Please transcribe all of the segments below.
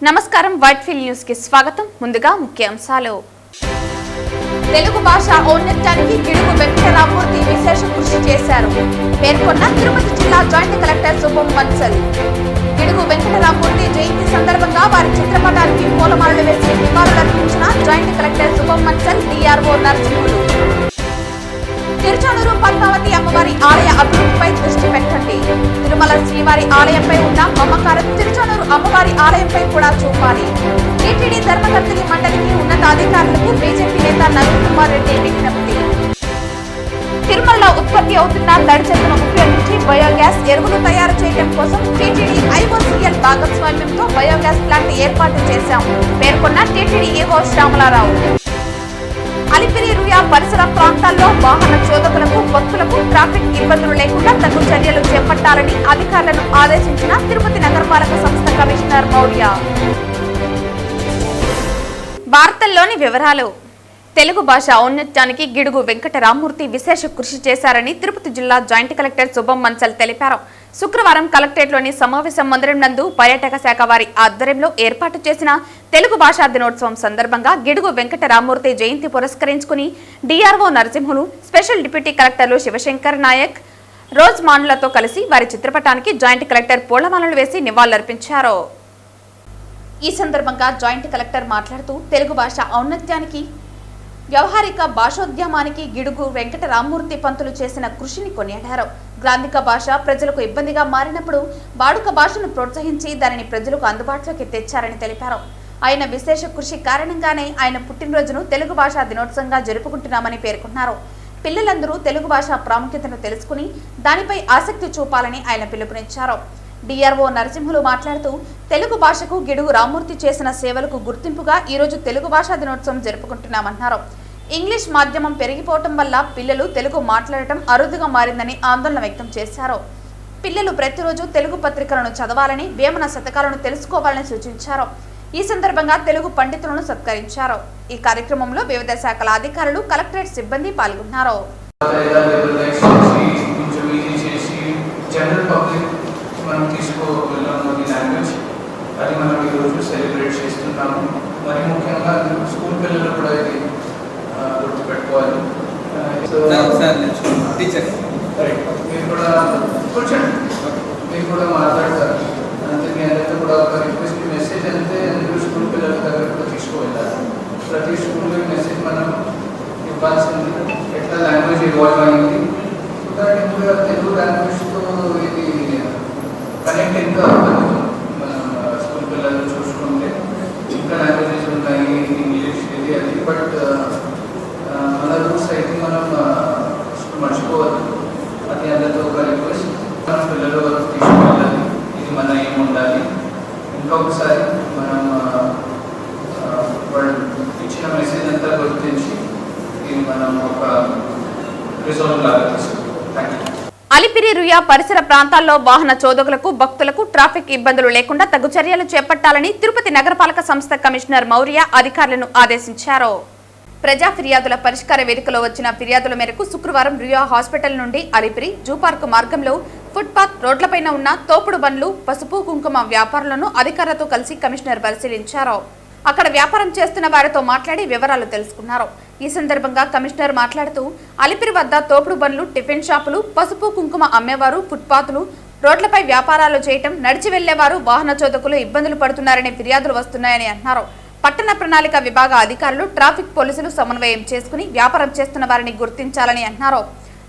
నమస్కారం Whitefield news కి స్వాగతం. ముందుగా ముఖ్యాంశాలు. తెలుగు భాష ఔన్నత్యానికి గిడుగు వెంకటరామూర్తి విశేష కృషి చేశారు పేర్కొన్న తిరుపతి జిల్లా జాయింట్ కలెక్టర్ శుభం వత్సల్. గిడుగు వెంకటరామూర్తి జయంతి సందర్భంగా వారి చిత్రపటానికి పూలమాలలు వేసి నివాళులర్పించిన జాయింట్ కలెక్టర్ శుభం వత్సల్, డిఆర్ఓ నరసింహులు. తిరుచానూరు పద్మావతి అమ్మవారి ఆలయ అభివృద్ధిపై దృష్టి పెట్టండి. తిరుమల శ్రీవారి ఆలయంపై ఉన్న మమకారం తిరుచానూరు అమ్మవారి ఆలయంపై కూడా చూపాలి. టీటీడీ ధర్మకర్తలి మండలికి ఉన్నతాధికారులకు బీజేపీ నేత నవీన్ కుమార్ రెడ్డి విజ్ఞప్తి. తిరుమలలో ఉత్పత్తి అవుతున్న తడి చెత్తను ఉపయోగించి బయోగ్యాస్ ఎరువులు తయారు చేయడం కోసం టీటీడీ ఐఓసీఎల్ భాగస్వామ్యంతో బయోగ్యాస్ ప్లాంట్ ఏర్పాటు చేశాం పేర్కొన్న టీటీడీ ఈవో శ్యామలారావు. అలిపిరి రుయా పరిసర ప్రాంతాల్లో వాహన చోదకులకు భక్తులకు ట్రాఫిక్ ఇబ్బందులు లేకుండా తగు చర్యలు చేపట్టాలని అధికారులను ఆదేశించిన తిరుపతి నగరపాలక సంస్థ కమిషనర్ మౌర్య. వార్తల్లోని వివరాలు. తెలుగు భాష ఔన్నత్యానికి గిడుగు వెంకటరామూర్తి విశేష కృషి చేశారని తిరుపతి జిల్లా జాయింట్ కలెక్టర్ శుభం వత్సల్ తెలిపారు. శుక్రవారం కలెక్టరేట్లోని సమావేశ మందిరం నందు పర్యాటక శాఖ వారి ఆధ్వర్యంలో ఏర్పాటు చేసిన తెలుగు భాషా దినోత్సవం సందర్భంగా గిడుగు వెంకటరామూర్తి జయంతి పురస్కరించుకుని డిఆర్ఓ నరసింహులు, స్పెషల్ డిప్యూటీ కలెక్టర్లు శివశంకర్ నాయక్, రోజ్ మానులతో కలిసి వారి చిత్రపటానికి జాయింట్ కలెక్టర్ పూలమాలలు వేసి నివాళులర్పించారు. ఈ సందర్భంగా జాయింట్ కలెక్టర్ మాట్లాడుతూ తెలుగు భాష ఔన్నత్యానికి వ్యవహారిక భాషోద్యమానికి గిడుగు వెంకటరామూర్తి పంతులు చేసిన కృషిని కొనియాడారు. గ్రాంధిక భాష ప్రజలకు ఇబ్బందిగా మారినప్పుడు వాడుక భాషను ప్రోత్సహించి దానిని ప్రజలకు అందుబాటులోకి తెచ్చారని తెలిపారు. ఆయన విశేష కృషి కారణంగానే ఆయన పుట్టినరోజును తెలుగు భాషా దినోత్సవంగా జరుపుకుంటున్నామని పేర్కొన్నారు. పిల్లలందరూ తెలుగు భాష ప్రాముఖ్యతను తెలుసుకుని దానిపై ఆసక్తి చూపాలని ఆయన పిలుపునిచ్చారు. డిఆర్ఓ నరసింహులు మాట్లాడుతూ తెలుగు భాషకు గిడుగు రామూర్తి చేసిన సేవలకు గుర్తింపుగా ఈరోజు తెలుగు భాషా దినోత్సవం జరుపుకుంటున్నామన్నారు. ఇంగ్లీష్ మాధ్యమం పెరిగిపోవటం వల్ల పిల్లలు తెలుగు మాట్లాడటం అరుదుగా మారిందని ఆందోళన వ్యక్తం చేశారు. పిల్లలు ప్రతిరోజు తెలుగు పత్రికలను చదవాలని, వేమన శతకాలను తెలుసుకోవాలని సూచించారు. ఈ సందర్భంగా తెలుగు పండితులను సత్కరించారు. ఈ కార్యక్రమంలో వివిధ శాఖల అధికారులు, కలెక్టరేట్ సిబ్బంది పాల్గొన్నారు. మనం తీసుకోగలం లాంగ్వేజ్ అది మనం ఈరోజు సెలబ్రేట్ చేస్తున్నాము. మరి ముఖ్యంగా స్కూల్ పిల్లలు కూడా ఇది గుర్తుపెట్టుకోవాలి. మీరు కూడా కూర్చోండి, మీరు కూడా మాట్లాడతారు. అందుకే అందరితో కూడా ఒక రిక్వెస్ట్ మెసేజ్ అంటే అందరూ స్కూల్ పిల్లల దగ్గర కూడా తీసుకువెళ్ళాలి. ప్రతి స్కూల్లో మెసేజ్ మనం ఇవ్వాల్సింది ఎట్లా లాంగ్వేజ్ ఇవాల్వ్ అయింది. ఉదాహరణగా తెలుగు లాంగ్వేజ్తో ఇది కనెక్ట్ ఎంత మన స్కూల్ పిల్లలు చూసుకుంటే ఇంకా లాంగ్వేజెస్ ఉన్నాయి, ఇంగ్లీష్ ఇది అది. బట్ మన రూట్స్ అయితే మనం మర్చిపోవద్దు. అది అందరితో ఒక రిక్వెస్ట్, మన పిల్లల వరకు తీసుకువెళ్ళాలి. ఇది మన ఏం ఉండాలి. ఇంకొకసారి మనం వాళ్ళు ఇచ్చిన మెసేజ్ అంతా గుర్తించి ఇది మనం ఒక రిజల్ట్ లాగా తీసుకుంటాం. Thank you. అలిపిరి రుయా పరిసర ప్రాంతాల్లో వాహన చోదకులకు భక్తులకు ట్రాఫిక్ ఇబ్బందులు లేకుండా తగు చర్యలు చేపట్టాలని తిరుపతి నగరపాలక సంస్థ కమిషనర్ మౌర్య అధికారులను ఆదేశించారు. ప్రజా ఫిర్యాదుల పరిష్కార వేదికలో వచ్చిన ఫిర్యాదుల మేరకు శుక్రవారం రుయా హాస్పిటల్ నుండి అలిపిరి జూపార్క్ మార్గంలో ఫుట్పాత్ రోడ్లపైన ఉన్న తోపుడు బండ్లు, పసుపు కుంకుమ వ్యాపారులను అధికారులతో కలిసి కమిషనర్ పరిశీలించారు. అక్కడ వ్యాపారం చేస్తున్న వారితో మాట్లాడి వివరాలు తెలుసుకున్నారు. ఈ సందర్భంగా కమిషనర్ మాట్లాడుతూ అలిపిరి వద్ద తోపుడు బండ్లు, టిఫిన్ షాపులు, పసుపు కుంకుమ అమ్మేవారు, ఫుట్పాత్లు, రోడ్లపై వ్యాపారాలు చేయటం, నడిచి వెళ్లేవారు, వాహన చోదకులు ఇబ్బందులు పడుతున్నారనే ఫిర్యాదులు వస్తున్నాయని అన్నారు. పట్టణ ప్రణాళిక విభాగ అధికారులు, ట్రాఫిక్ పోలీసులు సమన్వయం చేసుకుని వ్యాపారం చేస్తున్న వారిని గుర్తించాలని అన్నారు.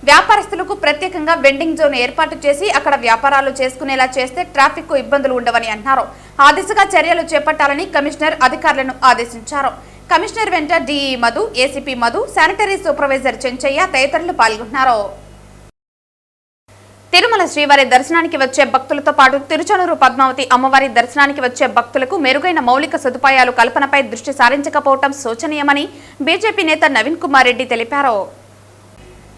వ్యాపారస్తులకు ప్రత్యేకంగా వెండింగ్ జోన్ ఏర్పాటు చేసి అక్కడ వ్యాపారాలు చేసుకునేలా చేస్తే ట్రాఫిక్ కు ఇబ్బందులు ఉండవని అన్నారు. ఆ దిశగా చర్యలు చేపట్టాలని కమిషనర్ అధికారులను ఆదేశించారు. కమిషనర్ వెంట DE Madhu, ACP Madhu, sanitary supervisor Chenchaiah తదితరులు పాల్గొన్నారు. తిరుమల శ్రీవారి దర్శనానికి వచ్చే భక్తులతో పాటు తిరుచానూరు పద్మావతి అమ్మవారి దర్శనానికి వచ్చే భక్తులకు మెరుగైన మౌలిక సదుపాయాలు కల్పనపై దృష్టి సారించకపోవడం శోచనీయమని బీజేపీ నేత నవీన్ కుమార్ రెడ్డి తెలిపారు.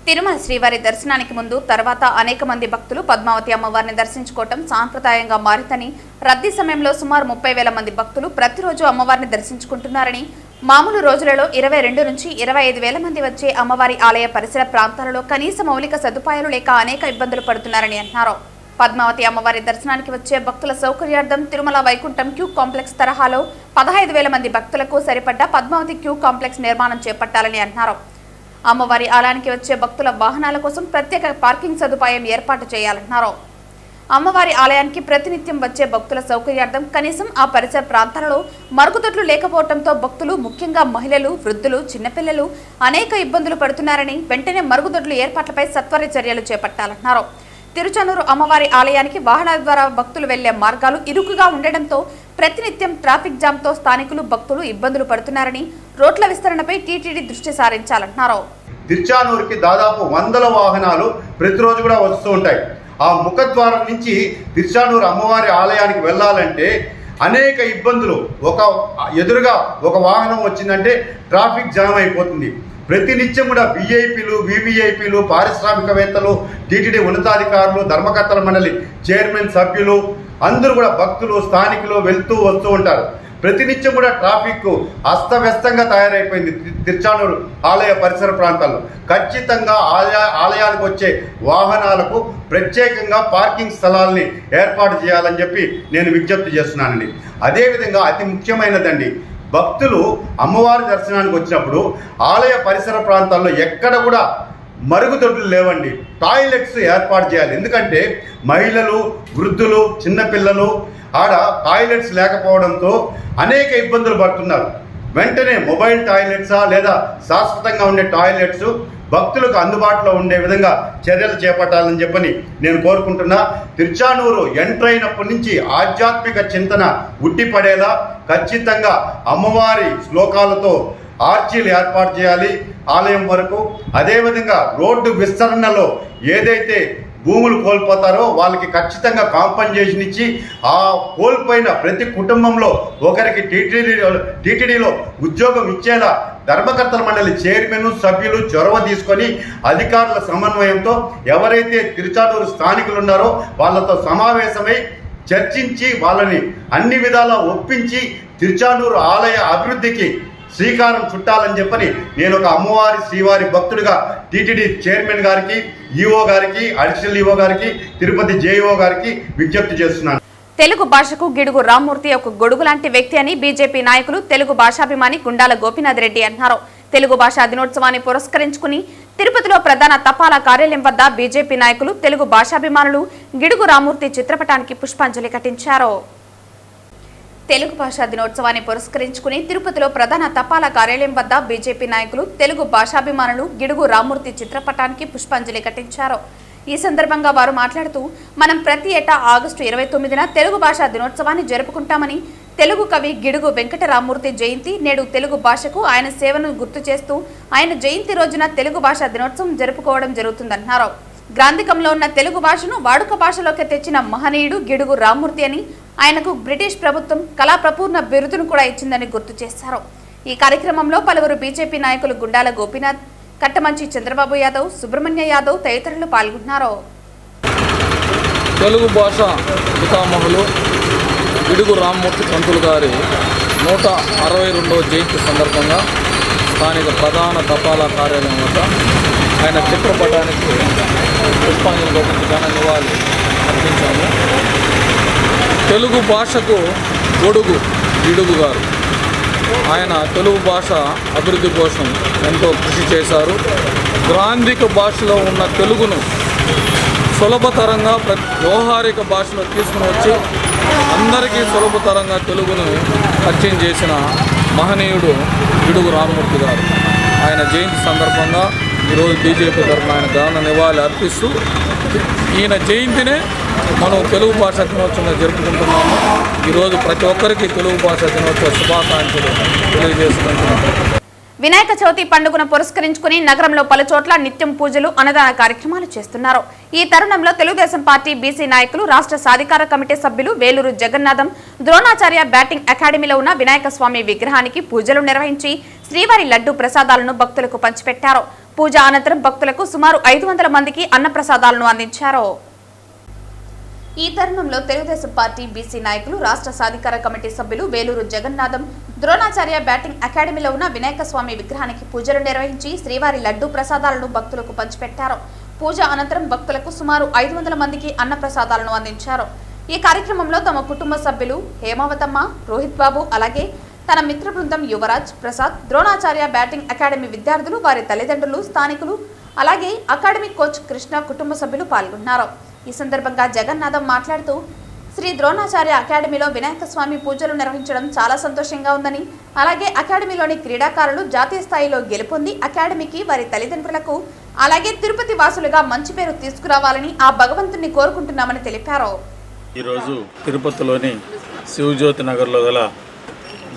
తిరుమల శ్రీవారి దర్శనానికి ముందు తర్వాత అనేక మంది భక్తులు పద్మావతి అమ్మవారిని దర్శించుకోవటం సాంప్రదాయంగా మారిందని, రద్దీ సమయంలో సుమారు 30,000 మంది భక్తులు ప్రతిరోజు అమ్మవారిని దర్శించుకుంటున్నారని, మామూలు రోజులలో 22 నుంచి 25,000 మంది వచ్చే అమ్మవారి ఆలయ పరిసర ప్రాంతాలలో కనీస మౌలిక సదుపాయాలు లేక అనేక ఇబ్బందులు పడుతున్నారని అన్నారు. పద్మావతి అమ్మవారి దర్శనానికి వచ్చే భక్తుల సౌకర్యార్థం తిరుమల వైకుంఠం క్యూ కాంప్లెక్స్ తరహాలో 15,000 మంది భక్తులకు సరిపడ్డ పద్మావతి క్యూ కాంప్లెక్స్ నిర్మాణం చేపట్టాలని అన్నారు. అమ్మవారి ఆలయానికి వచ్చే భక్తుల వాహనాల కోసం ప్రత్యేక పార్కింగ్ సదుపాయం ఏర్పాటు చేయాలన్నారు. అమ్మవారి ఆలయానికి ప్రతినిత్యం వచ్చే భక్తుల సౌకర్యార్థం కనీసం ఆ పరిసర ప్రాంతాలలో మరుగుదొడ్లు లేకపోవడంతో భక్తులు, ముఖ్యంగా మహిళలు, వృద్ధులు, చిన్నపిల్లలు అనేక ఇబ్బందులు పడుతున్నారని వెంటనే మరుగుదొడ్లు ఏర్పాట్లపై సత్వర చర్యలు చేపట్టాలన్నారు. తిరుచానూరు అమ్మవారి ఆలయానికి వాహనాల ద్వారా భక్తులు వెళ్లే మార్గాలు ఇరుకుగా ఉండడంతో ప్రతినిత్యం ట్రాఫిక్ జామ్తో స్థానికులు, భక్తులు ఇబ్బందులు పడుతున్నారని రోడ్ల విస్తరణపై టీటీడీ దృష్టి సారించాలన్నారు. తిరుచానూరుకి దాదాపు 100 వాహనాలు ప్రతిరోజు కూడా వస్తూ ఉంటాయి. ఆ ముఖద్వారం నుంచి తిరుచానూరు అమ్మవారి ఆలయానికి వెళ్ళాలంటే అనేక ఇబ్బందులు. ఎదురుగా ఒక వాహనం వచ్చిందంటే ట్రాఫిక్ జామ్ అయిపోతుంది. ప్రతినిత్యం కూడా విఐపీలు, వివిఐపీలు, పారిశ్రామికవేత్తలు, టీటీడీ ఉన్నతాధికారులు, ధర్మకర్తల మండలి చైర్మన్, సభ్యులు అందరూ కూడా భక్తులు, స్థానికులు వెళ్తూ వస్తూ ఉంటారు. ప్రతినిత్యం కూడా ట్రాఫిక్ అస్తవ్యస్తంగా తయారైపోయింది తిరుచానూరు ఆలయ పరిసర ప్రాంతాల్లో. ఖచ్చితంగా ఆలయానికి వచ్చే వాహనాలకు ప్రత్యేకంగా పార్కింగ్ స్థలాల్ని ఏర్పాటు చేయాలని చెప్పి నేను విజ్ఞప్తి చేస్తున్నానండి. అదేవిధంగా అతి ముఖ్యమైనదండి, భక్తులు అమ్మవారి దర్శనానికి వచ్చినప్పుడు ఆలయ పరిసర ప్రాంతాల్లో ఎక్కడ కూడా మరుగుదొడ్లు లేవండి. టాయిలెట్స్ ఏర్పాటు చేయాలి. ఎందుకంటే మహిళలు, వృద్ధులు, చిన్నపిల్లలు ఆడ టాయిలెట్స్ లేకపోవడంతో అనేక ఇబ్బందులు పడుతున్నారు. వెంటనే మొబైల్ టాయిలెట్సా లేదా శాశ్వతంగా ఉండే టాయిలెట్స్ భక్తులకు అందుబాటులో ఉండే విధంగా చర్యలు చేపట్టాలని చెప్పని నేను కోరుకుంటున్నా. తిరుచానూరు ఎంటర్ అయినప్పటి నుంచి ఆధ్యాత్మిక చింతన ఉట్టిపడేలా ఖచ్చితంగా అమ్మవారి శ్లోకాలతో ఆర్చీలు ఏర్పాటు చేయాలి ఆలయం వరకు. అదేవిధంగా రోడ్డు విస్తరణలో ఏదైతే భూములు కోల్పోతారో వాళ్ళకి ఖచ్చితంగా కాంపన్సేషన్ ఇచ్చి ఆ కోల్పోయిన ప్రతి కుటుంబంలో ఒకరికి టీటీడీలో ఉద్యోగం ఇచ్చేలా ధర్మకర్తల మండలి చైర్మన్, సభ్యులు చొరవ తీసుకొని అధికారుల సమన్వయంతో ఎవరైతే తిరుచానూరు స్థానికులు ఉన్నారో వాళ్ళతో సమావేశమై చర్చించి వాళ్ళని అన్ని విధాలా ఒప్పించి తిరుచానూరు ఆలయ అభివృద్ధికి శ్రీకారం చుట్టాలని చెప్పని నేను ఒక అమ్మవారి శ్రీవారి భక్తుడిగా టీటీడీ చైర్మన్ గారికి, ఈఓ గారికి, అడిషనల్ ఈఓ గారికి, తిరుపతి జేఈఓ గారికి విజ్ఞప్తి చేస్తున్నాను. తెలుగు భాషకు గిడుగు రామ్మూర్తి ఒక గొడుగు లాంటి వ్యక్తి అని బీజేపీ నాయకులు, తెలుగు భాషాభిమాని గుండాల గోపీనాథ్ రెడ్డి అన్నారు. తెలుగు భాషా దినోత్సవాన్ని పురస్కరించుకుని తిరుపతిలో ప్రధాన తపాలా కార్యాలయం వద్ద బీజేపీ నాయకులు, తెలుగు భాషాభిమానులు గిడుగు రామ్మూర్తి చిత్రపటానికి పుష్పాంజలి ఘటించారు. తెలుగు భాషా దినోత్సవాన్ని పురస్కరించుకుని తిరుపతిలో ప్రధాన తపాలా కార్యాలయం వద్ద బీజేపీ నాయకులు, తెలుగు భాషాభిమానులు గిడుగు రామ్మూర్తి చిత్రపటానికి పుష్పాంజలి ఘటించారు. ఈ సందర్భంగా వారు మాట్లాడుతూ, మనం ప్రతి ఏటా ఆగస్టు 29న తెలుగు భాషా దినోత్సవాన్ని జరుపుకుంటామని, తెలుగు కవి గిడుగు వెంకట రామ్మూర్తి జయంతి నేడు తెలుగు భాషకు ఆయన సేవను గుర్తు చేస్తూ ఆయన జయంతి రోజున తెలుగు భాషా దినోత్సవం జరుపుకోవడం జరుగుతుందన్నారు. గ్రాంధికంలో ఉన్న తెలుగు భాషను వాడుక భాషలోకి తెచ్చిన మహనీయుడు గిడుగు రామ్మూర్తి అని, ఆయనకు బ్రిటిష్ ప్రభుత్వం కళాప్రపూర్ణ బిరుదును కూడా ఇచ్చిందని గుర్తు చేశారు. ఈ కార్యక్రమంలో పలువురు బీజేపీ నాయకులు గుండాల గోపీనాథ్, కట్టమంచి చంద్రబాబు యాదవ్, సుబ్రహ్మణ్య యాదవ్ తదితరులు పాల్గొన్నారు. తెలుగు భాష పితామహులు గిడుగు రామ్మూర్తి పంతులు గారి 162వ జయంతి సందర్భంగా స్థానిక ప్రధాన తపాలా కార్యాలయం వద్ద ఆయన చిత్రపటానికి పుష్పాంజలి ఘటించి ఘన నివాళి అర్పించాము. తెలుగు భాషకు గొడుగు గిడుగు గారు. ఆయన తెలుగు భాష అభివృద్ధి కోసం ఎంతో కృషి చేశారు. గ్రాంధిక భాషలో ఉన్న తెలుగును సులభతరంగా వ్యవహారిక భాషలో తీసుకుని వచ్చి అందరికీ సులభతరంగా తెలుగును పరిచయం చేసిన మహనీయుడు గిడుగు రామ్మూర్తి గారు. ఆయన జయంతి సందర్భంగా ఈరోజు బీజేపీ తరఫున ఆయన ఘన నివాళి అర్పిస్తూ ఈయన జయంతినే మనం తెలుగు భాషా దినోత్సవంగా జరుపుకుంటున్నాము. ఈరోజు ప్రతి ఒక్కరికి తెలుగు భాషా దినోత్సవ శుభాకాంక్షలు తెలియజేసుకుంటున్నాము. వినాయక చవితి పండుగను పురస్కరించుకుని నగరంలో పలుచోట్ల నిత్యం పూజలు, అన్నదాన కార్యక్రమాలు చేస్తున్నారు. ఈ తరుణంలో తెలుగుదేశం పార్టీ బీసీ నాయకులు, రాష్ట్ర సాధికార కమిటీ సభ్యులు వేలూరు జగన్నాథం ద్రోణాచార్య బ్యాటింగ్ అకాడమీలో ఉన్న వినాయక స్వామి విగ్రహానికి పూజలు నిర్వహించి శ్రీవారి లడ్డు ప్రసాదాలను భక్తులకు పంచిపెట్టారు. పూజ అనంతరం భక్తులకు సుమారు 500 మందికి అన్నప్రసాదాలను అందించారు. ఈ తరుణంలో తెలుగుదేశం పార్టీ బీసీ నాయకులు, రాష్ట్ర సాధికార కమిటీ సభ్యులు వేలూరు జగన్నాథం ద్రోణాచార్య బ్యాటింగ్ అకాడమీలో ఉన్న వినాయక స్వామి విగ్రహానికి పూజలు నిర్వహించి శ్రీవారి లడ్డు ప్రసాదాలను భక్తులకు పంచిపెట్టారు. పూజ అనంతరం భక్తులకు సుమారు 500 మందికి అన్నప్రసాదాలను అందించారు. ఈ కార్యక్రమంలో తమ కుటుంబ సభ్యులు హేమావతమ్మ, రోహిత్ బాబు, అలాగే తన మిత్ర బృందం యువరాజ్, ప్రసాద్, ద్రోణాచార్య బ్యాటింగ్ అకాడమీ విద్యార్థులు, వారి తల్లిదండ్రులు, స్థానికులు, అలాగే అకాడమీ కోచ్ కృష్ణ కుటుంబ సభ్యులు పాల్గొన్నారు. ఈ సందర్భంగా జగన్నాథం మాట్లాడుతూ శ్రీ ద్రోణాచార్య అకాడమీలో వినాయక స్వామి పూజలు నిర్వహించడం చాలా సంతోషంగా ఉందని, అలాగే అకాడమీలోని క్రీడాకారులు జాతీయ స్థాయిలో గెలుపొంది అకాడమీకి, వారి తల్లిదండ్రులకు, అలాగే తిరుపతి వాసులుగా మంచి పేరు తీసుకురావాలని ఆ భగవంతుని కోరుకుంటున్నామని తెలిపారు. ఈరోజు తిరుపతిలోని శివజ్యోతి నగర్లో గల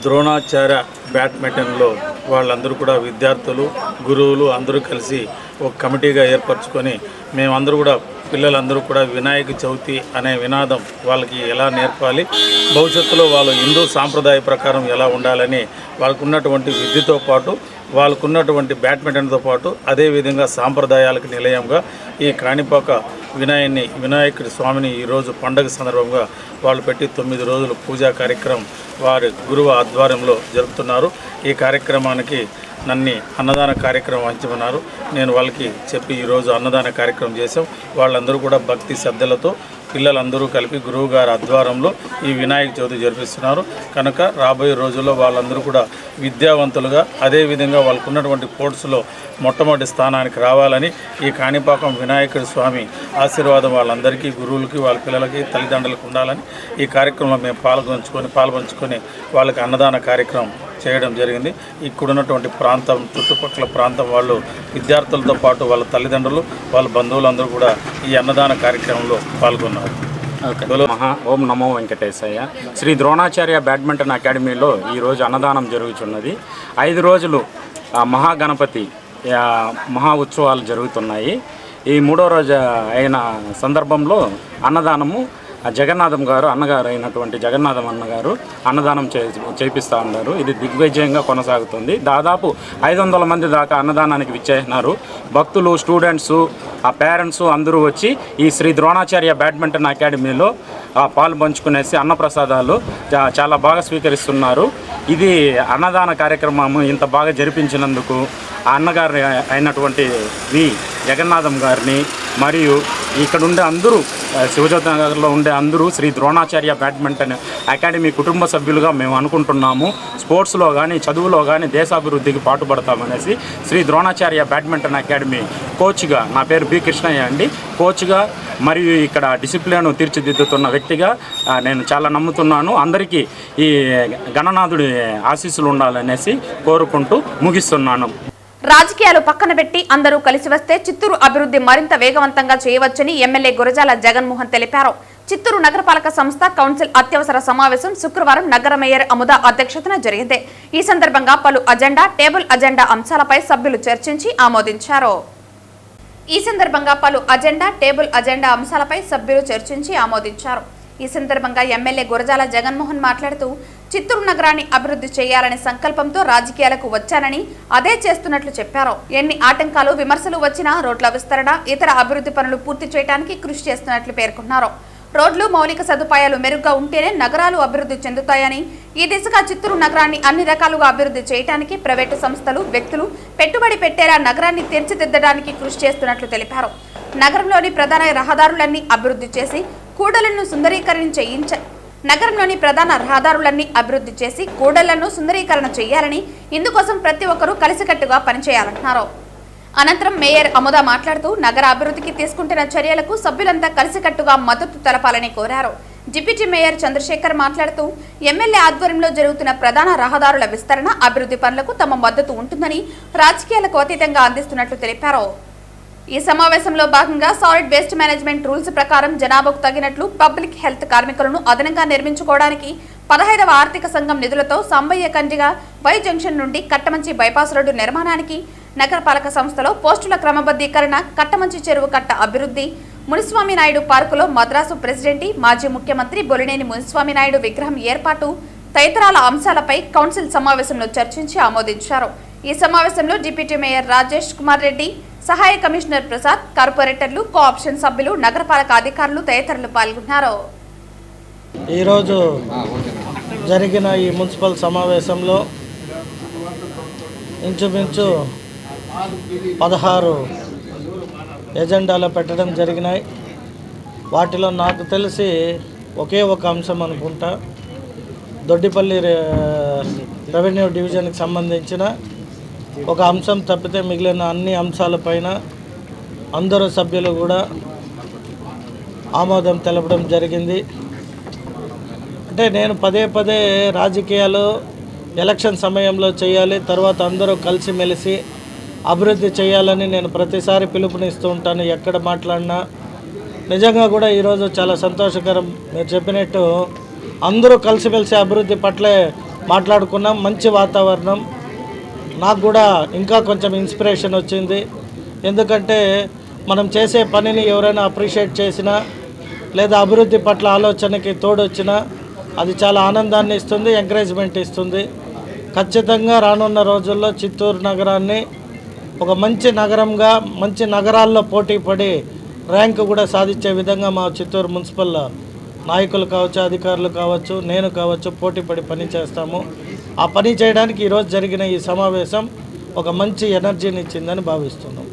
ద్రోణాచార్య బ్యాడ్మింటన్లో వాళ్ళందరూ కూడా విద్యార్థులు, గురువులు అందరూ కలిసి ఒక కమిటీగా ఏర్పరచుకొని మేమందరూ కూడా పిల్లలందరూ కూడా వినాయక చవితి అనే వినాదం వాళ్ళకి ఎలా నేర్పాలి, భవిష్యత్తులో వాళ్ళు హిందూ సాంప్రదాయ ప్రకారం ఎలా ఉండాలని వాళ్ళకు ఉన్నటువంటి విద్యతో పాటు వాళ్ళకున్నటువంటి బ్యాడ్మింటన్తో పాటు అదేవిధంగా సాంప్రదాయాలకు నిలయంగా ఈ కాణిపాక వినాయకుడి స్వామిని ఈరోజు పండగ సందర్భంగా వాళ్ళు పెట్టి 9 రోజులు పూజా కార్యక్రమం వారి గురువు ఆధ్వర్యంలో జరుపుతున్నారు. ఈ కార్యక్రమానికి నన్ను అన్నదాన కార్యక్రమం అంచమన్నారు. నేను వాళ్ళకి చెప్పి ఈరోజు అన్నదాన కార్యక్రమం చేసాం. వాళ్ళందరూ కూడా భక్తి శ్రద్ధలతో పిల్లలందరూ కలిపి గురువు గారి ఆధ్వర్యంలో ఈ వినాయక చవితి జరిపిస్తున్నారు. కనుక రాబోయే రోజుల్లో వాళ్ళందరూ కూడా విద్యావంతులుగా అదేవిధంగా వాళ్ళకు ఉన్నటువంటి స్పోర్ట్స్లో మొట్టమొదటి స్థానానికి రావాలని ఈ కాణిపాకం వినాయకుడి స్వామి ఆశీర్వాదం వాళ్ళందరికీ, గురువులకి, వాళ్ళ పిల్లలకి, తల్లిదండ్రులకు ఉండాలని ఈ కార్యక్రమంలో మేము పాల్పంచుకొని వాళ్ళకి అన్నదాన కార్యక్రమం చేయడం జరిగింది. ఇక్కడున్నటువంటి ప్రాంతం, చుట్టుపక్కల ప్రాంతం వాళ్ళు విద్యార్థులతో పాటు వాళ్ళ తల్లిదండ్రులు, వాళ్ళ బంధువులందరూ కూడా ఈ అన్నదాన కార్యక్రమంలో పాల్గొన్నారు. ఓం నమో వెంకటేశయ్య. శ్రీ ద్రోణాచార్య బ్యాడ్మింటన్ అకాడమీలో ఈరోజు అన్నదానం జరుగుతున్నది. 5 రోజులు మహాగణపతి మహా ఉత్సవాలు జరుగుతున్నాయి. ఈ 3వ రోజు అయిన సందర్భంలో అన్నదానము జగన్నాథం గారు, అన్నగారు అయినటువంటి జగన్నాథం అన్నగారు అన్నదానం చేపిస్తూ ఉన్నారు. ఇది దిగ్విజయంగా కొనసాగుతుంది. దాదాపు 500 మంది దాకా అన్నదానానికి విచ్చేసినారు. భక్తులు, స్టూడెంట్స్, ఆ పేరెంట్స్ అందరూ వచ్చి ఈ శ్రీ ద్రోణాచార్య బ్యాడ్మింటన్ అకాడమీలో పాలు పంచుకునేసి అన్నప్రసాదాలు చాలా బాగా స్వీకరిస్తున్నారు. ఇది అన్నదాన కార్యక్రమం ఇంత బాగా జరిపించినందుకు ఆ అన్నగారు అయినటువంటి వి జగన్నాథం గారిని మరియు ఇక్కడ ఉండే అందరూ శివజ్యోతి నగర్లో ఉండే అందరూ శ్రీ ద్రోణాచార్య బ్యాడ్మింటన్ అకాడమీ కుటుంబ సభ్యులుగా మేము అనుకుంటున్నాము. స్పోర్ట్స్లో కానీ చదువులో కానీ దేశాభివృద్ధికి పాటుపడతామనేసి శ్రీ ద్రోణాచార్య బ్యాడ్మింటన్ అకాడమీ కోచ్గా, నా పేరు బి కృష్ణయ్య అండి, కోచ్గా మరియు ఇక్కడ డిసిప్లిన్ తీర్చిదిద్దుతున్న వ్యక్తిగా నేను చాలా నమ్ముతున్నాను. అందరికీ ఈ గణనాథుడి ఆశీస్సులు ఉండాలనేసి కోరుకుంటూ ముగిస్తున్నాను. రాజకీయాలు పక్కన పెట్టి అందరూ కలిసి వస్తే చిత్తూరు అభివృద్ధి మరింత వేగవంతంగా చేయవచ్చని ఎమ్మెల్యే గురజాల జగన్మోహన్ తెలిపారు. చిత్తూరు నగరపాలక సంస్థ కౌన్సిల్ అత్యవసర సమావేశం శుక్రవారం నగర మేయర్ అముద అధ్యక్షతన జరిగింది. ఈ సందర్భంగా పలు అజెండా, టేబుల్ అజెండా అంశాలపై సభ్యులు చర్చించి ఆమోదించారు. ఈ సందర్భంగా ఎమ్మెల్యే గురజాల జగన్మోహన్ మాట్లాడుతూ చిత్తూరు నగరాన్ని అభివృద్ధి చేయాలనే సంకల్పంతో రాజకీయాలకు వచ్చానని, అదే చేస్తున్నట్లు చెప్పారు. ఎన్ని ఆటంకాలు, విమర్శలు వచ్చినా రోడ్ల విస్తరణ, ఇతర అభివృద్ధి పనులు పూర్తి చేయడానికి కృషి చేస్తున్నట్లు పేర్కొన్నారు. రోడ్లు, మౌలిక సదుపాయాలు మెరుగ్గా ఉంటేనే నగరాలు అభివృద్ధి చెందుతాయని, ఈ దిశగా చిత్తూరు నగరాన్ని అన్ని రకాలుగా అభివృద్ధి చేయడానికి ప్రైవేటు సంస్థలు, వ్యక్తులు పెట్టుబడి పెట్టేలా నగరాన్ని తీర్చిదిద్దడానికి కృషి చేస్తున్నట్లు తెలిపారు. నగరంలోని ప్రధాన రహదారులన్నీ అభివృద్ధి చేసి కూడళ్లను సుందరీకరణ చేయాలని, ఇందుకోసం ప్రతి ఒక్కరూ కలిసికట్టుగా పనిచేయాలన్నారు. అనంతరం మేయర్ అముద మాట్లాడుతూ నగర అభివృద్ధికి తీసుకుంటున్న చర్యలకు సభ్యులంతా కలిసికట్టుగా మద్దతు తెలపాలని కోరారు. డిప్యూటీ మేయర్ చంద్రశేఖర్ మాట్లాడుతూ ఎమ్మెల్యే ఆధ్వర్యంలో జరుగుతున్న ప్రధాన రహదారుల విస్తరణ, అభివృద్ధి పనులకు తమ మద్దతు ఉంటుందని, రాజకీయాలకు అతీతంగా అందిస్తున్నట్లు తెలిపారు. ఈ సమావేశంలో భాగంగా సాలిడ్ వేస్ట్ మేనేజ్మెంట్ రూల్స్ ప్రకారం జనాభాకు తగినట్లు పబ్లిక్ హెల్త్ కార్మికులను అదనంగా నిర్మించుకోవడానికి 15వ ఆర్థిక సంఘం నిధులతో సంబయ్య కండ్రిగ వై జంక్షన్ నుండి కట్టమంచి బైపాస్ రోడ్డు నిర్మాణానికి, నగరపాలక సంస్థలో పోస్టుల క్రమబద్ధీకరణ, కట్టమంచి చెరువు కట్ట అభివృద్ధి, మునిస్వామి నాయుడు పార్కులో మద్రాసు ప్రెసిడెంట్, మాజీ ముఖ్యమంత్రి బొలినేని మునిస్వామి నాయుడు విగ్రహం ఏర్పాటు తదితరాల అంశాలపై కౌన్సిల్ సమావేశంలో చర్చించి ఆమోదించారు. ఈ సమావేశంలో డిప్యూటీ మేయర్ రాజేష్ కుమార్ రెడ్డి, సహాయ కమిషనర్ ప్రసాద్, కార్పొరేటర్లు, కోఆప్షన్ సభ్యులు, నగరపాలక అధికారులు తదితరులు పాల్గొన్నారు. ఈరోజు జరిగిన ఈ మున్సిపల్ సమావేశంలో ఇంచుమించు 16 ఎజెండాలో పెట్టడం జరిగినాయి. వాటిలో నాకు తెలిసి ఒకే ఒక అంశం అనుకుంటా, దొడ్డిపల్లి రెవెన్యూ డివిజన్కి సంబంధించిన ఒక అంశం తప్పితే మిగిలిన అన్ని అంశాలపైన అందరూ సభ్యులు కూడా ఆమోదం తెలపడం జరిగింది. అంటే నేను పదే పదే రాజకీయాలు ఎలక్షన్ సమయంలో చేయాలి, తర్వాత అందరూ కలిసిమెలిసి అభివృద్ధి చేయాలని నేను ప్రతిసారి పిలుపునిస్తూ ఉంటాను ఎక్కడ మాట్లాడినా. నిజంగా కూడా ఈరోజు చాలా సంతోషకరం. మీరు చెప్పినట్టు అందరూ కలిసిమెలిసి అభివృద్ధి పట్లే మాట్లాడుకున్నాం. మంచి వాతావరణం. నాకు కూడా ఇంకా కొంచెం ఇన్స్పిరేషన్ వచ్చింది. ఎందుకంటే మనం చేసే పనిని ఎవరైనా అప్రిషియేట్ చేసినా లేదా అభివృద్ధి పట్ల ఆలోచనకి తోడొచ్చినా అది చాలా ఆనందాన్ని ఇస్తుంది, ఎంకరేజ్మెంట్ ఇస్తుంది. ఖచ్చితంగా రానున్న రోజుల్లో చిత్తూరు నగరాన్ని ఒక మంచి నగరంగా, మంచి నగరాల్లో పోటీ పడి ర్యాంకు కూడా సాధించే విధంగా మా చిత్తూరు మున్సిపల్ నాయకులు కావచ్చు, అధికారులు కావచ్చు, నేను కావచ్చు పోటీపడి పని చేస్తాము. ఆ పని చేయడానికి ఈరోజు జరిగిన ఈ సమావేశం ఒక మంచి ఎనర్జీని ఇచ్చిందని భావిస్తున్నాం.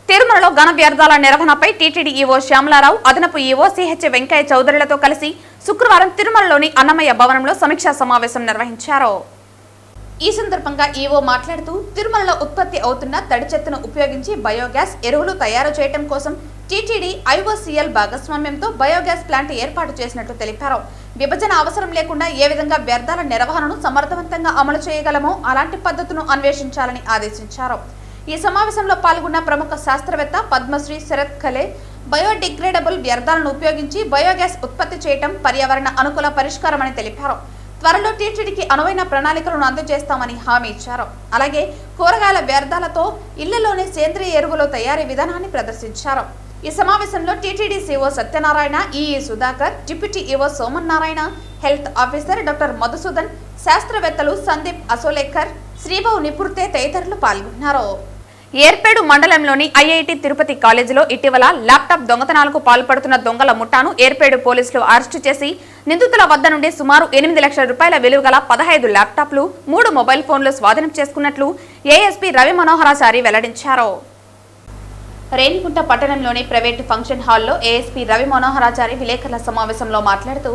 తిరుమలలో ఘన వ్యర్థాల నిర్వహణపై టీటీడీ ఈవో శ్యామలారావు, అదనపు ఈవో సిహెచ్ వెంకయ్య చౌదరులతో కలిసి శుక్రవారం తిరుమలలోని అన్నమయ్య భవనంలో సమీక్షా సమావేశం నిర్వహించారు. ఈ సందర్భంగా ఈవో మాట్లాడుతూ తిరుమలలో ఉత్పత్తి అవుతున్న తడి చెత్తను ఉపయోగించి బయోగ్యాస్ ఎరువులు తయారు చేయడం కోసం టీటీడీ ఐఓసీఎల్ భాగస్వామ్యంతో బయోగ్యాస్ ప్లాంట్ ఏర్పాటు చేసినట్లు తెలిపారు. విభజన అవసరం లేకుండా ఏ విధంగా వ్యర్థాల నిర్వహణను సమర్థవంతంగా అమలు చేయగలమో అలాంటి పద్ధతును అన్వేషించాలని ఆదేశించారు. ఈ సమావేశంలో పాల్గొన్న ప్రముఖ శాస్త్రవేత్త పద్మశ్రీ శరత్ ఖలే బయోడిగ్రేడబుల్ వ్యర్థాలను ఉపయోగించి బయోగ్యాస్ ఉత్పత్తి చేయడం పర్యావరణ అనుకూల పరిష్కారమని తెలిపారు. త్వరలో టీటీడీకి అనువైన ప్రణాళికలను అందజేస్తామని హామీ ఇచ్చారు. అలాగే కూరగాయల వ్యర్థాలతో ఇళ్లలోనే సేంద్రియ ఎరువుల తయారీ విధానాన్ని ప్రదర్శించారు. ఈ సమావేశంలో TTD CO Satyanarayana, EE Sudhakar, deputy EO Soman Narayana, health officer doctor Madhusudan, శాస్త్రవేత్తలు సందీప్ అసోలేకర్, శ్రీభావ్ నిపుర్తే తదితరులు పాల్గొన్నారు. ఏర్పేడు మండలంలోని ఐఐటి తిరుపతి కాలేజీలో ఇటీవల ల్యాప్టాప్ దొంగతనాలకు పాల్పడుతున్న దొంగల ముఠాను ఏర్పేడు పోలీసులు అరెస్టు చేసి నిందితుల వద్ద నుండి సుమారు 8 లక్షల రూపాయల విలువ గల 15 ల్యాప్టాప్లు, 3 మొబైల్ ఫోన్లు స్వాధీనం చేసుకున్నట్లు ఏఎస్పీ రవి మనోహరాచారి వెల్లడించారు. రేణిగుంట పట్టణంలోని ప్రైవేటు ఫంక్షన్ హాల్లో ఏఎస్పీ రవి మనోహరాచారి విలేకరుల సమావేశంలో మాట్లాడుతూ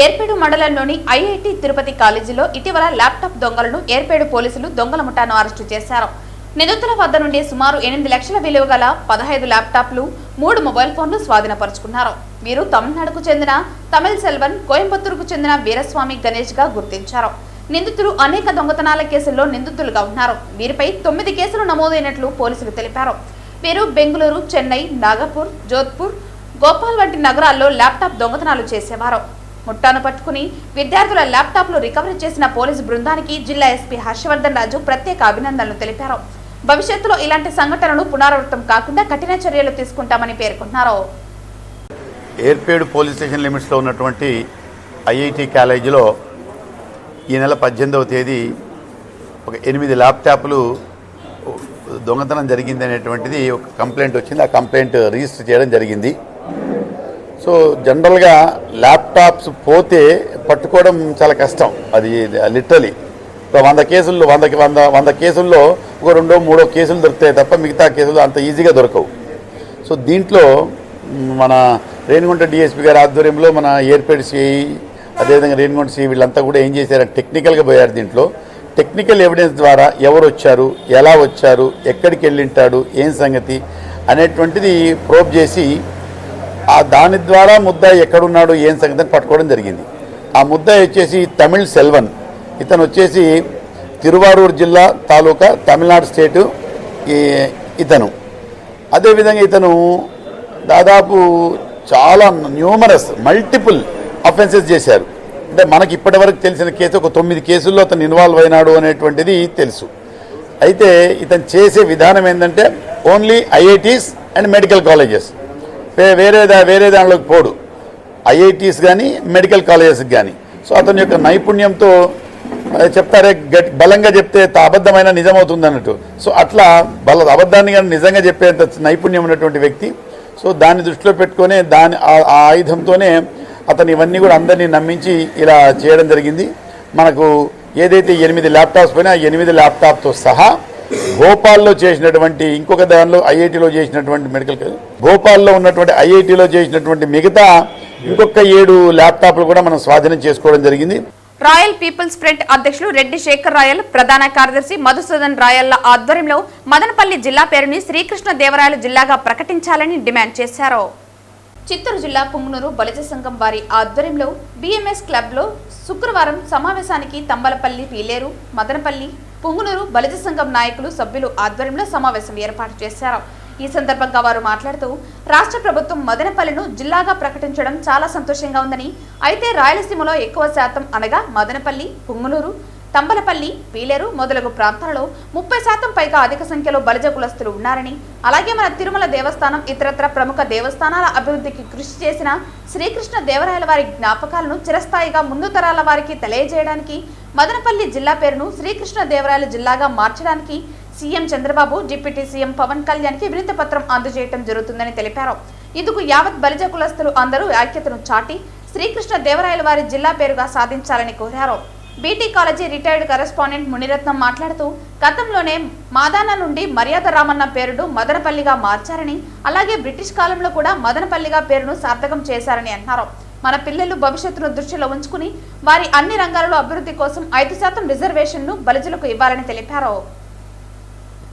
ఏర్పేడు మండలంలోని ఐఐటి తిరుపతి కాలేజీలో ఇటీవల ల్యాప్టాప్ దొంగలను ఏర్పేడు పోలీసులు దొంగల ముఠాను అరెస్టు చేశారు. నిందితుల వద్ద నుండి సుమారు 8 లక్షల విలువ గల 15 ల్యాప్టాప్లు, 3 మొబైల్ ఫోన్లు స్వాధీనపరుచుకున్నారు. వీరు తమిళనాడుకు చెందిన తమిళ్ సెల్వన్, కోయంబత్తూరుకు చెందిన వీరస్వామి గణేష్ గా గుర్తించారు. నిందితులు అనేక దొంగతనాల కేసుల్లో నిందితులుగా ఉన్నారు. వీరిపై 9 కేసులు నమోదైనట్లు పోలీసులు తెలిపారు. వీరు బెంగళూరు, చెన్నై, నాగపూర్, జోధ్పూర్, గోపాల్ వంటి నగరాల్లో ల్యాప్టాప్ దొంగతనాలు చేసేవారు. ముట్టాను పట్టుకుని విద్యార్థుల ల్యాప్టాప్లు రికవరీ చేసిన పోలీసు బృందానికి జిల్లా ఎస్పీ హర్షవర్ధన్ రాజు ప్రత్యేక అభినందనలు తెలిపారు. భవిష్యత్తులో ఇలాంటి సంఘటనలు పునరావృతం కాకుండా కఠిన చర్యలు తీసుకుంటామని పేర్కొన్నారు. ఏర్పేడు పోలీస్ స్టేషన్ లిమిట్స్లో ఉన్నటువంటి ఐఐటి కాలేజీలో ఈ నెల 18వ తేదీ ఒక 8 ల్యాప్టాప్లు దొంగతనం జరిగింది అనేటువంటిది ఒక కంప్లైంట్ వచ్చింది. ఆ కంప్లైంట్ రిజిస్టర్ చేయడం జరిగింది. సో జనరల్గా ల్యాప్టాప్స్ పోతే పట్టుకోవడం చాలా కష్టం. అది లిటరలీ 100 కేసుల్లో 100 కేసుల్లో ఒక 2-3 కేసులు దొరుకుతాయి తప్ప మిగతా కేసులు అంత ఈజీగా దొరకవు. సో దీంట్లో మన రేణిగుంట డిఎస్పీ గారి ఆధ్వర్యంలో మన ఏర్పేడు సిఐ, అదేవిధంగా రేణిగుంట సిఐ వీళ్ళంతా కూడా ఏం చేశారంటే టెక్నికల్గా పోయారు. దీంట్లో టెక్నికల్ ఎవిడెన్స్ ద్వారా ఎవరు వచ్చారు, ఎలా వచ్చారు, ఎక్కడికి వెళ్ళింటాడు, ఏం సంగతి అనేటువంటిది ప్రోబ్ చేసి దాని ద్వారా ముద్దాయి ఎక్కడున్నాడు, ఏం సంగతి అని పట్టుకోవడం జరిగింది. ఆ ముద్దాయి వచ్చేసి తమిళ్ సెల్వన్, ఇతను వచ్చేసి తిరువారూరు జిల్లా తాలూకా తమిళనాడు స్టేటు ఇతను. అదేవిధంగా ఇతను దాదాపు చాలా మల్టిపుల్ అఫెన్సెస్ చేశారు. అంటే మనకి ఇప్పటివరకు తెలిసిన కేసు ఒక 9 కేసుల్లో అతను ఇన్వాల్వ్ అయినాడు అనేటువంటిది తెలుసు. అయితే ఇతను చేసే విధానం ఏంటంటే only IITs and medical colleges, వేరే దానిలోకి పోడు. ఐఐటీస్ కానీ మెడికల్ కాలేజెస్కి కానీ. సో అతని యొక్క నైపుణ్యంతో చెప్తారే బలంగా చెప్తే అబద్ధమైన నిజమవుతుంది అన్నట్టు. సో అట్లా అబద్ధాన్ని కానీ నిజంగా చెప్పేంత నైపుణ్యం ఉన్నటువంటి వ్యక్తి. సో దాన్ని దృష్టిలో పెట్టుకొని ఆ ఆయుధంతోనే అతను ఇవన్నీ కూడా అందరినీ నమ్మించి ఇలా చేయడం జరిగింది. మనకు ఏదైతే 8 ల్యాప్టాప్స్ పోయినా 8 ల్యాప్టాప్తో సహా భోపాల్లో చేసినటువంటి ఇంకొక దానిలో ఐఐటిలో చేసినటువంటి మెడికల్ భోపాల్లో ఉన్నటువంటి ఐఐటిలో చేసినటువంటి మిగతా ఇంకొక 7 ల్యాప్టాప్లు కూడా మనం స్వాధీనం చేసుకోవడం జరిగింది. రాయల్ పీపుల్స్ ఫ్రంట్ అధ్యక్షులు రెడ్డి శేఖర్ రాయల్, ప్రధాన కార్యదర్శి మధుసూదన్ రాయల్ల ఆధ్వర్యంలో మదనపల్లి జిల్లా పేరుని శ్రీకృష్ణ దేవరాయల జిల్లాగా ప్రకటించాలని డిమాండ్ చేశారు. చిత్తూరు జిల్లా పుంగనూరు బలిజ సంఘం వారి ఆధ్వర్యంలో బిఎంఎస్ క్లబ్లో శుక్రవారం సమావేశానికి తంబలపల్లి, పీలేరు, మదనపల్లి, పుంగనూరు బలిజ సంఘం నాయకులు, సభ్యులు ఆధ్వర్యంలో సమావేశం ఏర్పాటు చేశారు. ఈ సందర్భంగా వారు మాట్లాడుతూ రాష్ట్ర ప్రభుత్వం మదనపల్లిను జిల్లాగా ప్రకటించడం చాలా సంతోషంగా ఉందని, అయితే రాయలసీమలో ఎక్కువ శాతం అనగా మదనపల్లి, పుంగనూరు, తంబలపల్లి, పీలేరు మొదలగు ప్రాంతాలలో 30% పైగా అధిక సంఖ్యలో బలిజ కులస్తులు ఉన్నారని, అలాగే మన తిరుమల దేవస్థానం ఇతరత్ర ప్రముఖ దేవస్థానాల అభివృద్ధికి కృషి చేసిన శ్రీకృష్ణ దేవరాయల వారి జ్ఞాపకాలను చిరస్థాయిగా ముందు తరాల వారికి తెలియజేయడానికి మదనపల్లి జిల్లా పేరును శ్రీకృష్ణ దేవరాయల జిల్లాగా మార్చడానికి CM Chandrababu, deputy CM Pawan కళ్యాణ్కి వినతి పత్రం అందజేయడం జరుగుతుందని తెలిపారు. ఇందుకు యావత్ బలిజ కులస్తులు అందరూ ఐక్యతను చాటి శ్రీకృష్ణ దేవరాయల వారి జిల్లా పేరుగా సాధించాలని కోరారు. BT college retired correspondent Muniratnam మాట్లాడుతూ గతంలోనే మాదాన నుండి మర్యాద రామన్న పేరును మదనపల్లిగా మార్చారని, అలాగే బ్రిటిష్ కాలంలో కూడా మదనపల్లిగా పేరును సార్థకం చేశారని అన్నారు. మన పిల్లలు భవిష్యత్తును దృష్టిలో ఉంచుకుని వారి అన్ని రంగాలలో అభివృద్ధి కోసం 5% రిజర్వేషన్ను బలిజలకు ఇవ్వాలని తెలిపారు.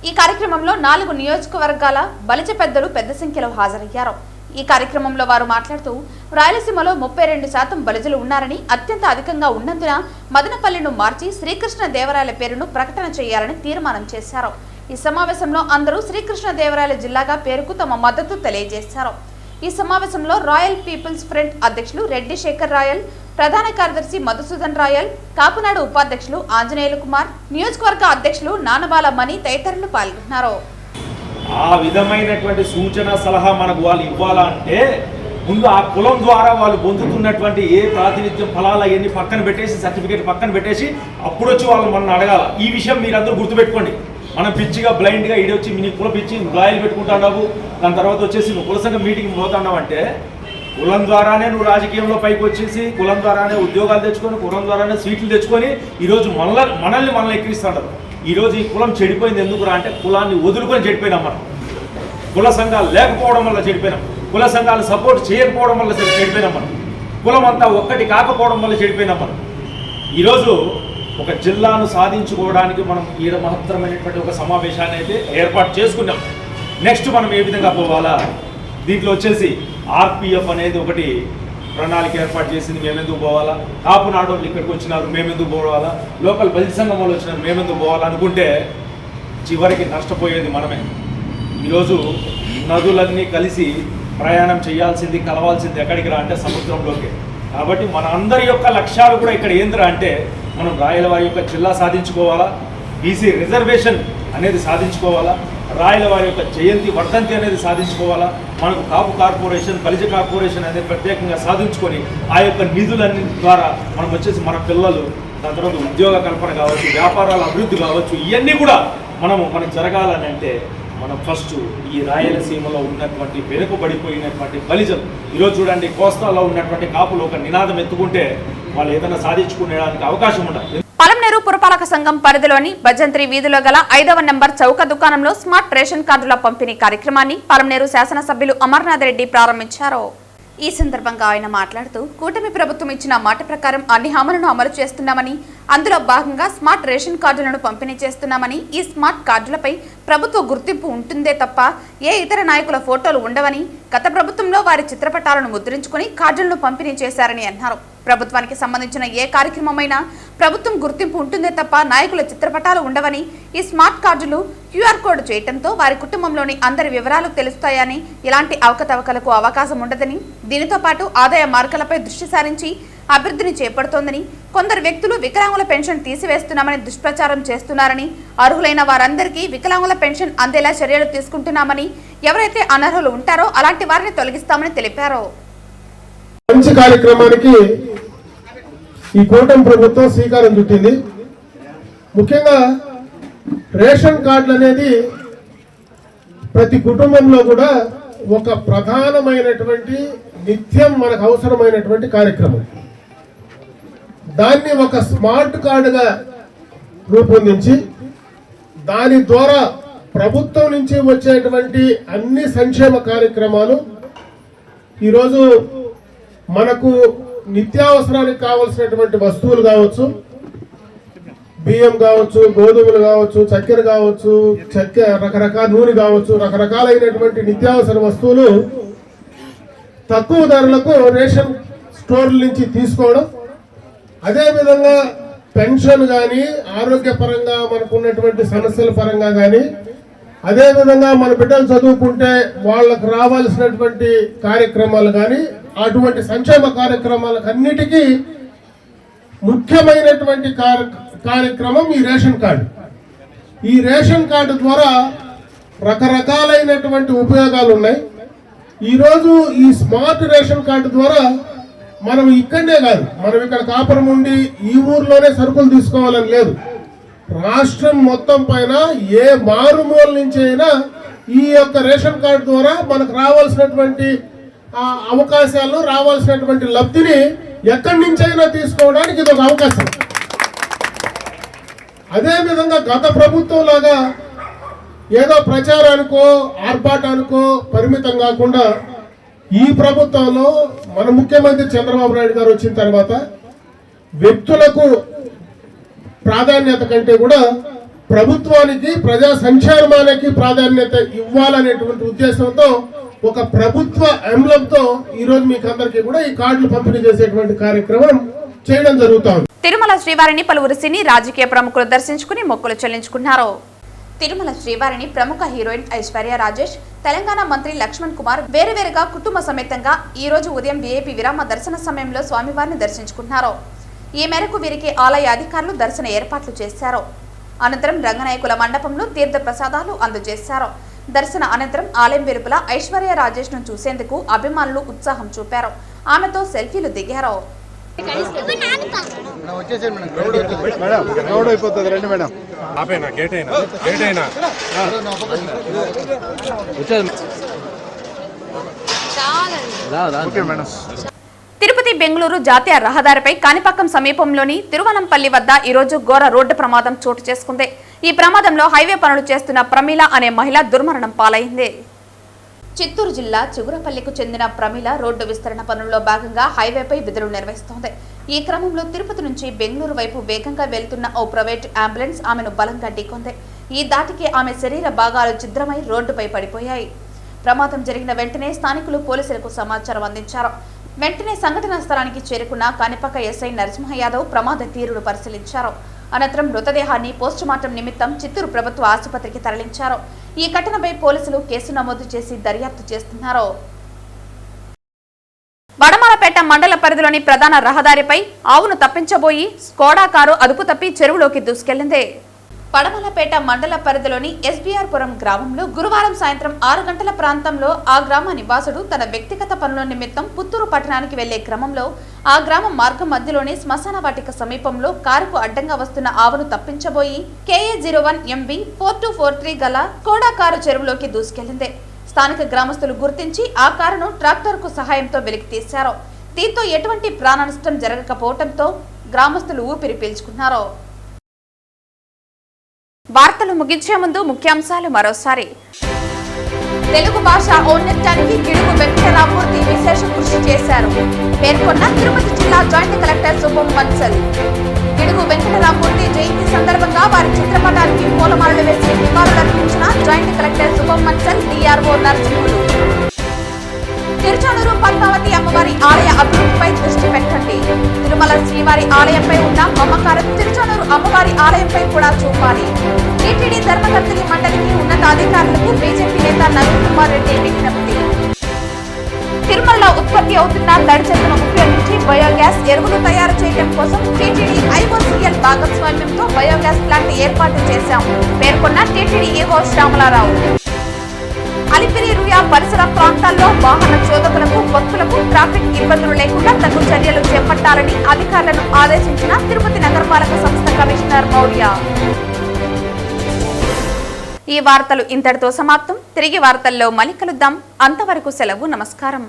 ఈ కార్యక్రమంలో 4 నియోజకవర్గాల బలిజ పెద్దలు పెద్ద సంఖ్యలో హాజరయ్యారు. ఈ కార్యక్రమంలో వారు మాట్లాడుతూ రాయలసీమలో 32% బలిజలు ఉన్నారని, అత్యంత అధికంగా ఉన్నందున మదనపల్లిను మార్చి శ్రీకృష్ణ దేవరాయల పేరును ప్రకటన చేయాలని తీర్మానం చేశారు. ఈ సమావేశంలో అందరూ శ్రీకృష్ణ దేవరాయల జిల్లాగా పేరుకు తమ మద్దతు తెలియజేశారు. ఈ సమావేశంలో రాయల్ పీపుల్స్ ఫ్రంట్ అధ్యక్షులు రెడ్డి శేఖర్ రాయల్, ప్రధాన కార్యదర్శి మధుసూదన్ రాయల్, కాపునాడు ఉపాధ్యక్షులు ఆంజనేయులు కుమార్, నియోజకవర్గ అధ్యక్షులు నానబాల మణి తదితరులు పాల్గొన్నారు. ఆ విధమైనటువంటి సూచన సలహా మనకు వాళ్ళు ఇవ్వాలంటే ముందు ఆ కులం ద్వారా వాళ్ళు పొందుతున్నటువంటి ఏ ప్రాతినిధ్యం ఫలాలు అవన్నీ పక్కన పెట్టేసి, సర్టిఫికేట్ పక్కన పెట్టేసి అప్పుడు వచ్చి వాళ్ళు మనం అడగాల. ఈ విషయం మీరు అందరూ గుర్తుపెట్టుకోండి. మనం పిచ్చిగా బ్లైండ్గా ఇడొచ్చి నీ కుల పిచ్చి లాయలు పెట్టుకుంటున్నావు, దాని తర్వాత వచ్చేసి నువ్వు కుల సంఘం మీటింగ్ పోతున్నావు అంటే కులం ద్వారానే నువ్వు రాజకీయంలో పైకి వచ్చేసి, కులం ద్వారానే ఉద్యోగాలు తెచ్చుకొని, కులం ద్వారానే సీట్లు తెచ్చుకొని ఈరోజు మనల్ని ఎక్కిరిస్తున్నారు. ఈరోజు ఈ కులం చెడిపోయింది ఎందుకురా అంటే కులాన్ని వదులుకొని చెడిపోయినాం మనం. కుల సంఘాలు లేకపోవడం వల్ల చెడిపోయినాం, కుల సంఘాలు సపోర్ట్ చేయకపోవడం వల్ల చెడిపోయినాం మనం, కులం అంతా ఒక్కటి కాకపోవడం వల్ల చెడిపోయినాం మనం. ఈరోజు ఒక జిల్లాను సాధించుకోవడానికి మనం ఈ మహత్తరమైనటువంటి ఒక సమావేశాన్ని అయితే ఏర్పాటు చేసుకున్నాం. నెక్స్ట్ మనం ఏ విధంగా పోవాలా, దీంట్లో వచ్చేసి ఆర్పిఎఫ్ అనేది ఒకటి ప్రణాళిక ఏర్పాటు చేసింది. మేమెందుకు పోవాలా, కాపు నాడోళ్ళు ఇక్కడికి వచ్చినారు మేమెందుకు పోవాలా, లోకల్ బలిజ సంఘం వాళ్ళు వచ్చినారు మేమెందుకు పోవాలా అనుకుంటే చివరికి నష్టపోయేది మనమే. ఈరోజు నదులన్నీ కలిసి ప్రయాణం చేయాల్సింది, కలవాల్సింది ఎక్కడికి రా అంటే సముద్రంలోకి. కాబట్టి మన అందరి యొక్క లక్ష్యాలు కూడా ఇక్కడ ఏందిరా అంటే మనం రాయల వారి యొక్క జిల్లా సాధించుకోవాలా, బీసీ రిజర్వేషన్ అనేది సాధించుకోవాలా, రాయల వారి యొక్క జయంతి వర్ధంతి అనేది సాధించుకోవాలా, మనకు కాపు కార్పొరేషన్, బలిజ కార్పొరేషన్ అనేది ప్రత్యేకంగా సాధించుకొని ఆ యొక్క నిధులన్నీ ద్వారా మనం వచ్చేసి మన పిల్లలు, దాని తర్వాత ఉద్యోగ కల్పన కావచ్చు, వ్యాపారాల అభివృద్ధి కావచ్చు, ఇవన్నీ కూడా మనకు జరగాలని అంటే మనం ఫస్ట్ ఈ రాయలసీమలో ఉన్నటువంటి వెనుకబడిపోయినటువంటి బలిజలు ఈరోజు చూడండి, కోస్తాలో ఉన్నటువంటి కాపులు ఒక నినాదం ఎత్తుకుంటే వాళ్ళు ఏదైనా సాధించుకునేడానికి అవకాశం ఉండదు. పలమనేరు పురపాలక సంఘం పరిధిలోని భజంత్రి వీధిలో గల 5వ నెంబర్ చౌక దుకాణంలో స్మార్ట్ రేషన్ కార్డుల పంపిణీ కార్యక్రమాన్ని పలమనేరు శాసనసభ్యులు అమర్నాథ్ రెడ్డి ప్రారంభించారు. ఈ సందర్భంగా ఆయన మాట్లాడుతూ కూటమి ప్రభుత్వం ఇచ్చిన మాట ప్రకారం అన్ని హామీలను అమలు చేస్తున్నామని, అందులో భాగంగా స్మార్ట్ రేషన్ కార్డులను పంపిణీ చేస్తున్నామని, ఈ స్మార్ట్ కార్డులపై ప్రభుత్వ గుర్తింపు ఉంటుందే తప్ప ఏ ఇతర నాయకుల ఫోటోలు ఉండవని, గత ప్రభుత్వంలో వారి చిత్రపటాలను ముద్రించుకుని కార్డులను పంపిణీ చేశారని అన్నారు. ప్రభుత్వానికి సంబంధించిన ఏ కార్యక్రమమైనా ప్రభుత్వం గుర్తింపు ఉంటుందే తప్ప నాయకుల చిత్రపటాలు ఉండవని, ఈ స్మార్ట్ కార్డులు క్యూఆర్ కోడ్ చేయడంతో వారి కుటుంబంలోని అందరి వివరాలు తెలుస్తాయని, ఇలాంటి అవకతవకలకు అవకాశం ఉండదని, దీనితో పాటు ఆదాయ మార్గాలపై దృష్టి సారించి అభివృద్ధిని చేపడుతోందని, కొందరు వ్యక్తులు వికలాంగుల పెన్షన్ తీసివేస్తున్నామని దుష్ప్రచారం చేస్తున్నారని, అర్హులైన వారందరికీ వికలాంగుల పెన్షన్ అందేలా చర్యలు తీసుకుంటున్నామని, ఎవరైతే అనర్హులు ఉంటారో అలాంటి వారిని తొలగిస్తామని తెలిపారు. మంచి కార్యక్రమానికి ఈ కూటమి ప్రభుత్వం శ్రీకారం చుట్టింది. ముఖ్యంగా రేషన్ కార్డులు అనేది ప్రతి కుటుంబంలో కూడా ఒక ప్రధానమైనటువంటి నిత్యం మనకు అవసరమైనటువంటి కార్యక్రమం. దాన్ని ఒక స్మార్ట్ కార్డుగా రూపొందించి దాని ద్వారా ప్రభుత్వం నుంచి వచ్చేటువంటి అన్ని సంక్షేమ కార్యక్రమాలు ఈరోజు మనకు నిత్యావసరానికి కావలసినటువంటి వస్తువులు కావచ్చు, బియ్యం కావచ్చు, గోధుమలు కావచ్చు, చక్కెర కావచ్చు, రకరకాల నూనె కావచ్చు, రకరకాలైనటువంటి నిత్యావసర వస్తువులు తక్కువ ధరలకు రేషన్ స్టోర్ల నుంచి తీసుకోవడం, అదేవిధంగా పెన్షన్ కానీ, ఆరోగ్యపరంగా మనకు ఉన్నటువంటి సమస్యల పరంగా కానీ, అదేవిధంగా మన బిడ్డలు చదువుకుంటే వాళ్ళకు రావాల్సినటువంటి కార్యక్రమాలు కానీ, అటువంటి సంక్షేమ కార్యక్రమాలకు అన్నిటికీ ముఖ్యమైనటువంటి కార్యక్రమం ఈ రేషన్ కార్డు. ఈ రేషన్ కార్డు ద్వారా రకరకాలైనటువంటి ఉపయోగాలు ఉన్నాయి. ఈరోజు ఈ స్మార్ట్ రేషన్ కార్డు ద్వారా మనం ఇక్కడనే కాదు, మనం ఇక్కడ కాపురం ఉండి ఈ ఊర్లోనే సరుకులు తీసుకోవాలని లేదు. రాష్ట్రం మొత్తం పైన ఏ మారుమూల నుంచి అయినా ఈ యొక్క రేషన్ కార్డు ద్వారా మనకు రావాల్సినటువంటి అవకాశాలు, రావాల్సినటువంటి లబ్ధిని ఎక్కడి నుంచైనా తీసుకోవడానికి ఇది ఒక అవకాశం. అదేవిధంగా గత ప్రభుత్వం లాగా ఏదో ప్రచారానికో ఆర్భాటానికో పరిమితం కాకుండా ఈ ప్రభుత్వంలో మన ముఖ్యమంత్రి చంద్రబాబు నాయుడు గారు వచ్చిన తర్వాత వ్యక్తులకు ప్రాధాన్యత కంటే కూడా ప్రభుత్వానికి, ప్రజా సంక్షేమానికి ప్రాధాన్యత ఇవ్వాలనేటువంటి ఉద్దేశంతో ఒక ప్రభుత్వ ఎంబ్లంతో ఈరోజు మీకు అందరికీ కూడా ఈ కార్డులు పంపిణీ చేసేటువంటి కార్యక్రమం చేయడం జరుగుతోంది. తిరుమల శ్రీవారిని పలువురు సినీ రాజకీయ ప్రముఖులు దర్శించుకుని మొక్కులు చెల్లించుకున్నారు. తిరుమల శ్రీవారిని ప్రముఖ హీరోయిన్ ఐశ్వర్య రాజేష్, తెలంగాణ మంత్రి లక్ష్మణ్ కుమార్ వేరువేరుగా కుటుంబ సమేతంగా ఈ రోజు ఉదయం వీఐపీ విరామ దర్శన సమయంలో స్వామివారిని దర్శించుకున్నారు. ఈ మేరకు వీరికి ఆలయ అధికారులు దర్శన ఏర్పాట్లు చేశారు. అనంతరం రంగనాయకుల మండపంలో తీర్థ ప్రసాదాలు అందజేశారు. దర్శన అనంతరం ఆలయం వెలుపల ఐశ్వర్య రాజేష్ ను చూసేందుకు అభిమానులు ఉత్సాహం చూపారు. ఆమెతో సెల్ఫీలు దిగారు. తిరుపతి బెంగళూరు జాతీయ రహదారిపై కాణిపాకం సమీపంలోని తిరువనంపల్లి వద్ద ఈరోజు ఘోర రోడ్డు ప్రమాదం చోటు చేసుకుంది. ఈ ప్రమాదంలో హైవే పనులు చేస్తున్న ప్రమీల అనే మహిళ దుర్మరణం పాలైంది. చిత్తూరు జిల్లా చిగురపల్లికు చెందిన ప్రమీల రోడ్డు విస్తరణ పనుల్లో భాగంగా హైవేపై విధులు నిర్వహిస్తోంది. ఈ క్రమంలో తిరుపతి నుంచి బెంగళూరు వైపు వేగంగా వెళ్తున్న ఓ ప్రైవేట్ అంబులెన్స్ ఆమెను బలంగా ఢీకొంది. ఈ దాటికి ఆమె శరీర భాగాలు ఛిద్రమై రోడ్డుపై పడిపోయాయి. ప్రమాదం జరిగిన వెంటనే స్థానికులు పోలీసులకు సమాచారం అందించారు. వెంటనే సంఘటనా స్థలానికి చేరుకున్న కాణిపాక ఎస్ఐ నరసింహ యాదవ్ ప్రమాద తీరును పరిశీలించారు. అనంతరం మృతదేహాన్ని పోస్టుమార్టం నిమిత్తం చిత్తూరు ప్రభుత్వ ఆసుపత్రికి తరలించారు. ఈ ఘటనపై పోలీసులు కేసు నమోదు చేసి దర్యాప్తు చేస్తున్నారు. వడమాలపేట మండల పరిధిలోని ప్రధాన రహదారిపై ఆవును తప్పించబోయి స్కోడా కారు అదుపు తప్పి చెరువులోకి దూసుకెళ్లింది. పడమలపేట మండల పరిధిలోని ఎస్బీఆర్ పురం గ్రామంలో గురువారం సాయంత్రం 6 గంటల ప్రాంతంలో ఆ గ్రామ నివాసుడు తన వ్యక్తిగత పనుల నిమిత్తం పుత్తూరు పట్టణానికి వెళ్లే క్రమంలో ఆ గ్రామ మార్గం మధ్యలోని శ్మశాన వాటిక సమీపంలో కారుకు అడ్డంగా వస్తున్న ఆవును తప్పించబోయి KA01 MB 4243 గల స్కోడా కారు చెరువులోకి దూసుకెళ్లింది. స్థానిక గ్రామస్తులు గుర్తించి ఆ కారును ట్రాక్టర్కు సహాయంతో వెలికి తీశారు. దీంతో ఎటువంటి ప్రాణ నష్టం జరగకపోవడంతో గ్రామస్తులు ఊపిరి పీల్చుకున్నారు. వార్తలు ముగించే ముందు ముఖ్యాంశాలు మరోసారి. తెలుగు భాష ఔన్నత్యానికి గిడుగు వెంకటరామూర్తి విశేష కృషి చేశారు పేర్కొన్న తిరుపతి జిల్లా జాయింట్ కలెక్టర్ శుభం బన్సల్. గిడుగు వెంకటరామూర్తి జయంతి సందర్భంగా వారి చిత్రపటానికి పూలమాలలు వేసి నివాళులర్పించిన జాయింట్ కలెక్టర్ శుభం బన్సల్, DRO నరసింహులు. తిరుచానూరు పద్మావతి అమ్మవారి ఆలయ అభివృద్ధిపై దృష్టి పెట్టండి. తిరుమల శ్రీవారి ఆలయంపై ఉన్న మమకారం తిరుచానూరు అమ్మవారి ఆలయంపై కూడా చూపాలి. టీటీడీ ధర్మకర్తలి మండలికి ఉన్నతాధికారులకు బీజేపీ నేత నవీన్ కుమార్ రెడ్డి విజ్ఞప్తి. తిరుమలలో ఉత్పత్తి అవుతున్న తడి చెత్తను ఉపయోగించి బయోగ్యాస్ ఎరువులు తయారు చేయడం కోసం టీటీడీ IOCL భాగస్వామ్యంతో బయోగ్యాస్ ప్లాంట్ ఏర్పాటు చేశాం పేర్కొన్న టీటీడీ ఈవో శ్యామలారావు. అలిపిరి రుయా పరిసర ప్రాంతాల్లో వాహన చోదకులకు భక్తులకు ట్రాఫిక్ ఇబ్బందులు లేకుండా తగు చర్యలు చేపట్టాలని అధికారులను ఆదేశించిన తిరుపతి నగరపాలక సంస్థ కమిషనర్ మౌర్య. ఈ వార్తలు ఇంతటితో సమాప్తం. తిరిగి వార్తల్లో మళ్ళీ కలుద్దాం. అంతవరకు సెలవు. నమస్కారం.